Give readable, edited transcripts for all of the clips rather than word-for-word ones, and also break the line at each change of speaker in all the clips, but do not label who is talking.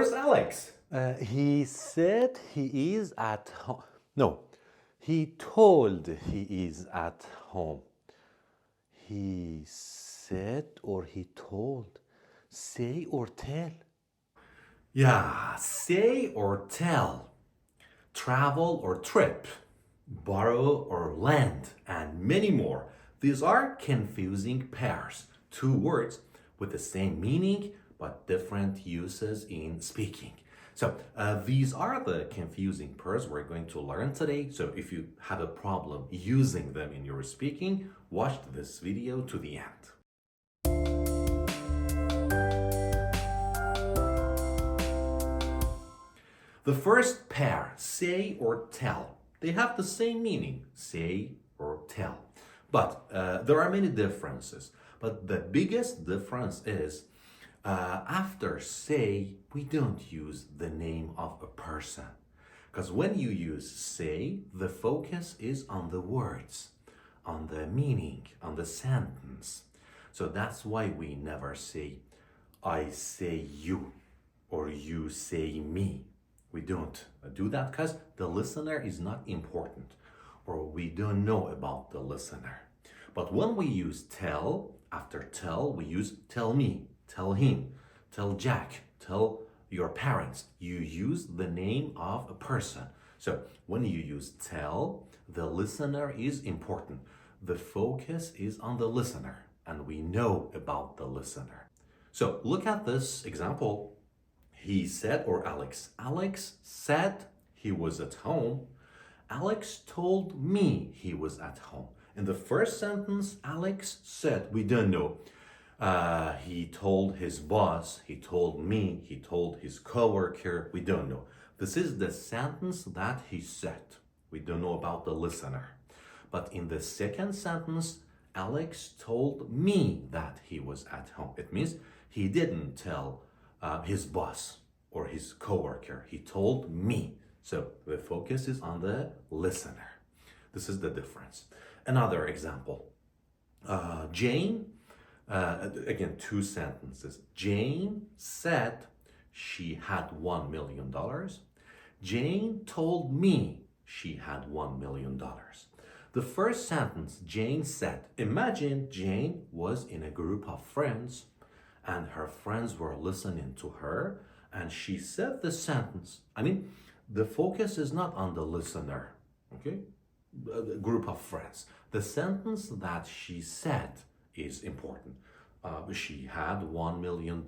Where's Alex?
He said he is at home. No, he told he is at home. He said or he told. Say or tell.
Yeah, say or tell. Travel or trip. Borrow or lend, and many more. These are confusing pairs. Two words with the same meaning but different uses in speaking. So these are the confusing pairs we're going to learn today. So if you have a problem using them in your speaking, watch this video to the end. The first pair, say or tell, they have the same meaning, say or tell. But there are many differences. But the biggest difference is after say, we don't use the name of a person. Because when you use say, the focus is on the words, on the meaning, on the sentence. So that's why we never say, I say you, or you say me. We don't do that because the listener is not important, or we don't know about the listener. But when we use tell, after tell, we use tell me, tell him, tell Jack, tell your parents. You use the name of a person. So when you use tell, the listener is important. The focus is on the listener, and we know about the listener. So look at this example. He said, or Alex said he was at home. Alex told me he was at home. In the first sentence, Alex said, we don't know. He told his boss, he told me, he told his coworker, we don't know. This is the sentence that he said. We don't know about the listener. But in the second sentence, Alex told me that he was at home. It means he didn't tell his boss or his coworker. He told me. So the focus is on the listener. This is the difference. Another example. Jane, again, two sentences. Jane said she had $1 million. Jane told me she had $1 million. The first sentence, Jane said. Imagine Jane was in a group of friends and her friends were listening to her and she said the sentence. I mean, the focus is not on the listener, okay? A group of friends. The sentence that she said is important. She had $1 million.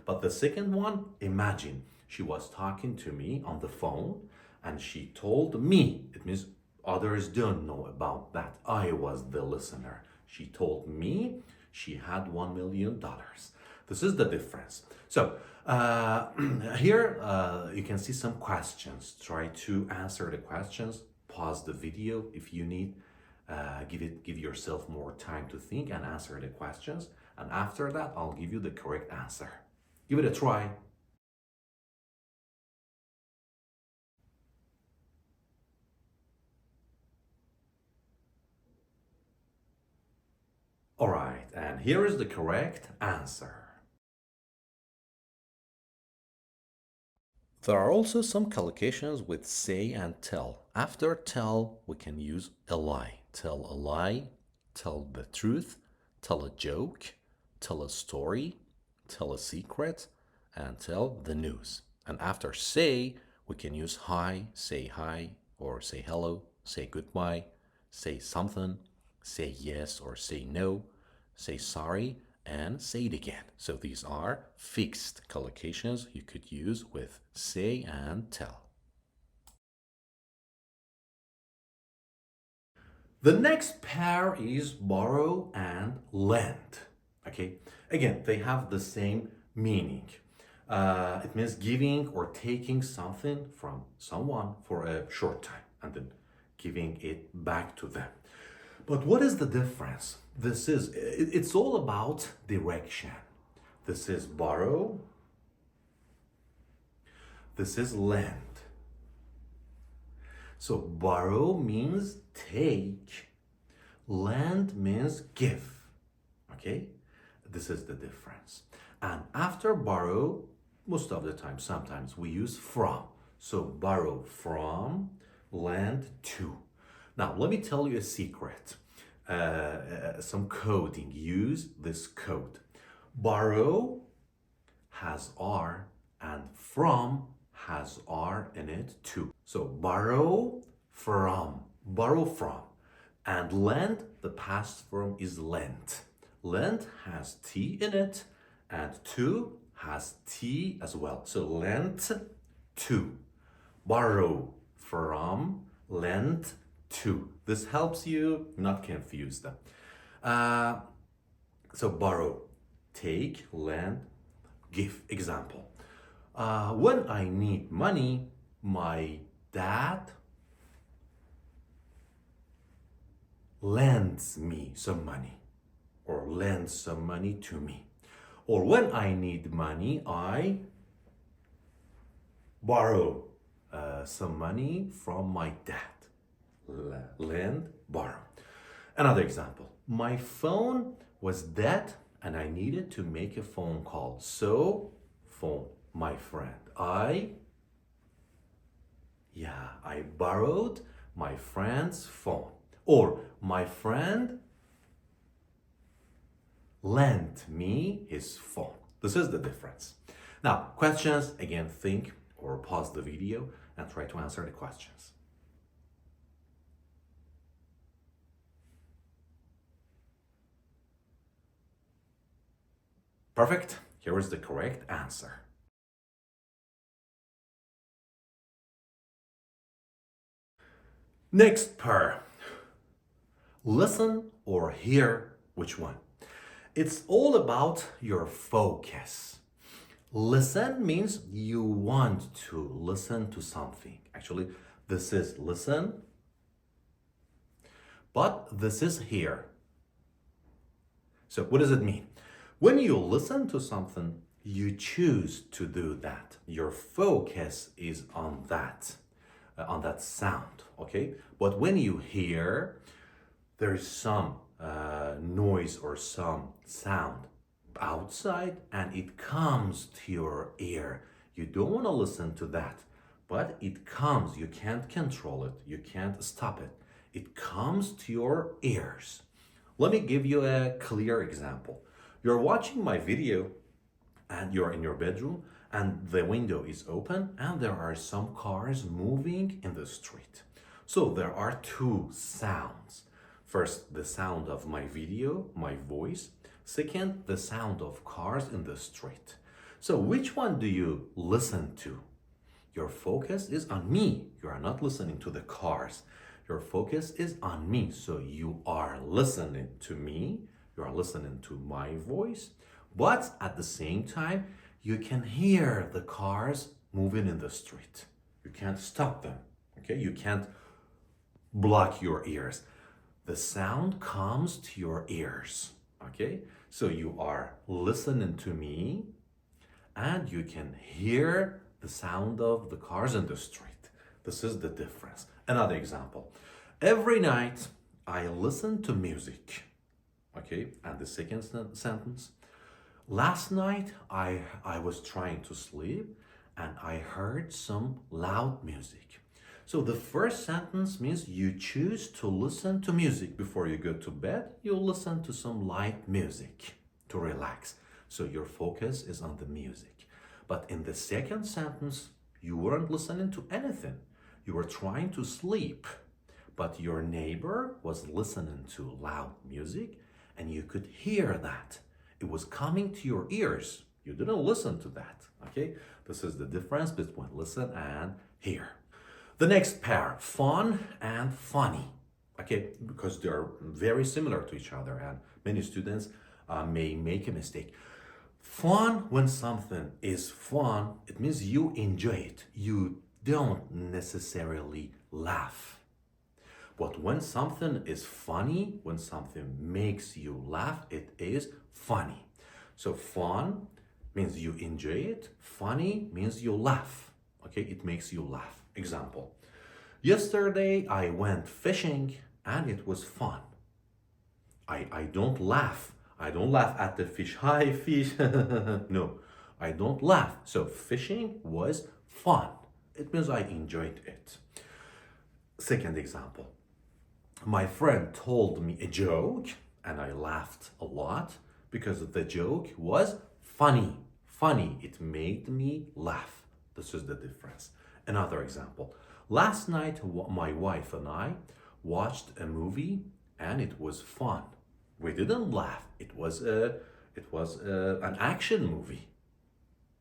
But the second one, imagine she was talking to me on the phone and she told me. It means others don't know about that. I was the listener. She told me she had $1 million. This is the difference. So here you can see some questions. Try to answer the questions. Pause the video if you need. Give yourself more time to think and answer the questions. And after that, I'll give you the correct answer. Give it a try. All right, and here is the correct answer. There are also some collocations with say and tell. After tell, we can use a lie. Tell a lie, tell the truth, tell a joke, tell a story, tell a secret, and tell the news. And after say, we can use hi, or say hello, say goodbye, say something, say yes or say no, say sorry, and say it again. So these are fixed collocations you could use with say and tell. The next pair is borrow and lend. Okay, again, they have the same meaning. It means giving or taking something from someone for a short time and then giving it back to them. But what is the difference? It's all about direction. This is borrow. This is lend. So borrow means take. Lend means give. Okay? This is the difference. And after borrow, most of the time, sometimes we use from. So borrow from, lend to. Now, let me tell you a secret. Some coding. Use this code. Borrow has R and from has R in it too. So borrow from. And lend, the past form is lent. Lent has T in it and to has T as well. So lent to. Borrow from, lent to. This helps you not confuse them. So borrow, take, lend, give. Example. When I need money, my dad lends me some money or lends some money to me. Or when I need money, I borrow some money from my dad. Lend, borrow. Another example. My phone was dead and I needed to make a phone call. So, phone, my friend. I borrowed my friend's phone. Or my friend lent me his phone. This is the difference. Now, questions, again, think or pause the video and try to answer the questions. Perfect. Here is the correct answer. Next pair. Listen or hear, which one? It's all about your focus. Listen means you want to listen to something. Actually, this is listen, but this is hear. So what does it mean? When you listen to something, you choose to do that. Your focus is on that sound, okay? But when you hear, there is some noise or some sound outside and it comes to your ear. You don't want to listen to that, but it comes. You can't control it. You can't stop it. It comes to your ears. Let me give you a clear example. You're watching my video and you're in your bedroom and the window is open and there are some cars moving in the street. So there are two sounds. First, the sound of my video, my voice. Second, the sound of cars in the street. So which one do you listen to? Your focus is on me. You are not listening to the cars. Your focus is on me. So you are listening to me. You are listening to my voice. But at the same time, you can hear the cars moving in the street. You can't stop them. Okay? You can't block your ears. The sound comes to your ears, okay? So you are listening to me and you can hear the sound of the cars in the street. This is the difference. Another example. Every night I listen to music, okay? And the second sentence. Last night I was trying to sleep and I heard some loud music. So the first sentence means you choose to listen to music before you go to bed. You listen to some light music to relax. So your focus is on the music. But in the second sentence, you weren't listening to anything. You were trying to sleep. But your neighbor was listening to loud music and you could hear that. It was coming to your ears. You didn't listen to that, okay? This is the difference between listen and hear. The next pair, fun and funny, okay? Because they're very similar to each other and many students may make a mistake. Fun, when something is fun, it means you enjoy it. You don't necessarily laugh. But when something is funny, when something makes you laugh, it is funny. So fun means you enjoy it. Funny means you laugh, okay? It makes you laugh. Example, yesterday I went fishing and it was fun. I don't laugh. I don't laugh at the fish. Hi, fish. No, I don't laugh. So fishing was fun. It means I enjoyed it. Second example. My friend told me a joke and I laughed a lot because the joke was funny. Funny. It made me laugh. This is the difference. Another example. Last night, my wife and I watched a movie and it was fun. We didn't laugh. It was an action movie.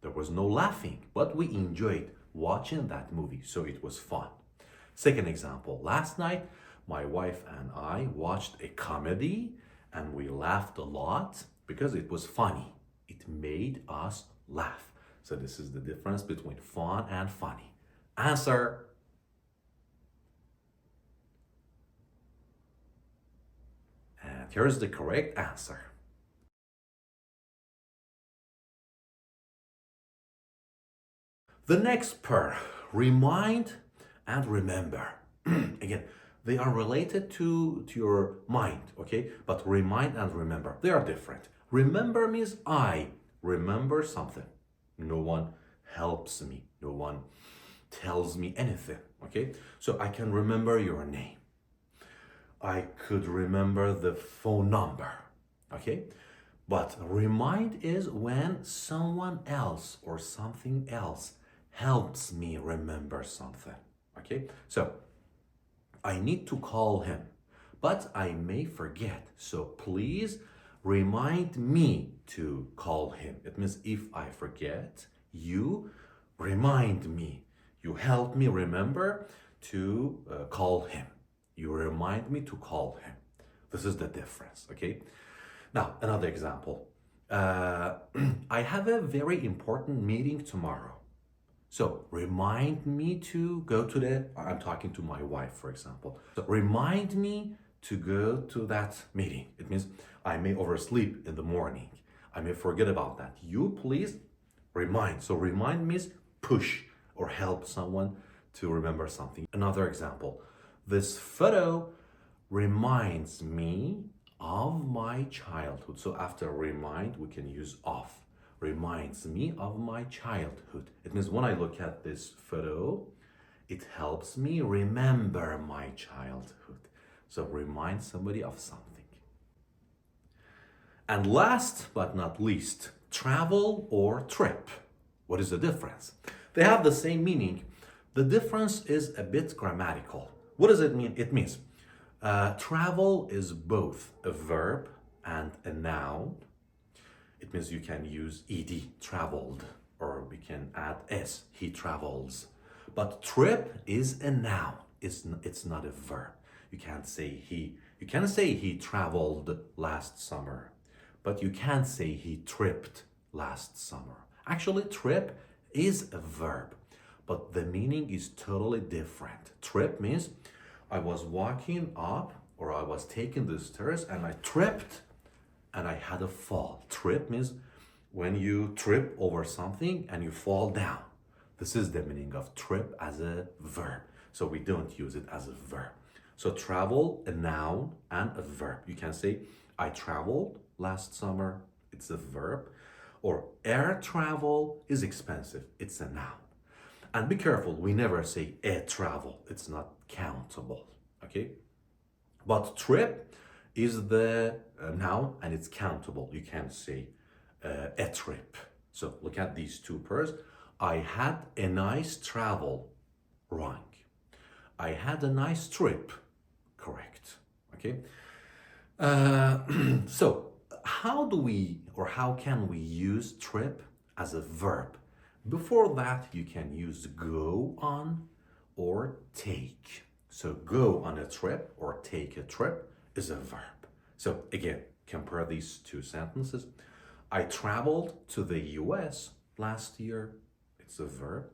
There was no laughing, but we enjoyed watching that movie, so it was fun. Second example. Last night, my wife and I watched a comedy and we laughed a lot because it was funny. It made us laugh. So this is the difference between fun and funny. Answer. And here's the correct answer. The next pair, remind and remember. Again, they are related to your mind, okay? But remind and remember, they are different. Remember means I remember something. No one helps me. No one tells me anything, okay? So I can remember your name. I could remember the phone number, okay? But remind is when someone else or something else helps me remember something, okay? So I need to call him, but I may forget. So please remind me to call him. It means if I forget, you remind me. You help me remember to call him. You remind me to call him. This is the difference, okay? Now, another example. I have a very important meeting tomorrow. So remind me to go to I'm talking to my wife, for example. So remind me to go to that meeting. It means I may oversleep in the morning. I may forget about that. You please remind. So remind means push or help someone to remember something. Another example. This photo reminds me of my childhood. So after remind, we can use of. Reminds me of my childhood. It means when I look at this photo, it helps me remember my childhood. So remind somebody of something. And last but not least, travel or trip. What is the difference? They have the same meaning. The difference is a bit grammatical. What does it mean? It means travel is both a verb and a noun. It means you can use ed, traveled, or we can add s, he travels. But trip is a noun. It's not a verb. You can't say you can say he traveled last summer, but you can't say he tripped last summer. Actually, trip is a verb, but the meaning is totally different. Trip means I was walking up or I was taking the stairs and I tripped and I had a fall. Trip means when you trip over something and you fall down. This is the meaning of trip as a verb. So we don't use it as a verb. So travel, a noun and a verb. You can say, I traveled last summer. It's a verb. Or air travel is expensive. It's a noun. And be careful, we never say a travel. It's not countable, okay? But trip is the noun and it's countable. You can't say a trip. So look at these two pairs. I had a nice travel, wrong. I had a nice trip, correct, okay? So how can we use trip as a verb? Before that, you can use go on or take. So go on a trip or take a trip is a verb. So again, compare these two sentences. I traveled to the US last year. It's a verb.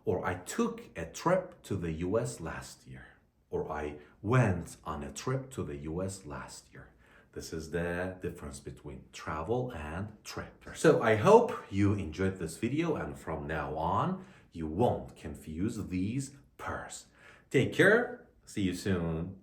Or I took a trip to the US last year. Or I went on a trip to the US last year. This is the difference between travel and trip. So I hope you enjoyed this video, and from now on, you won't confuse these pairs. Take care. See you soon.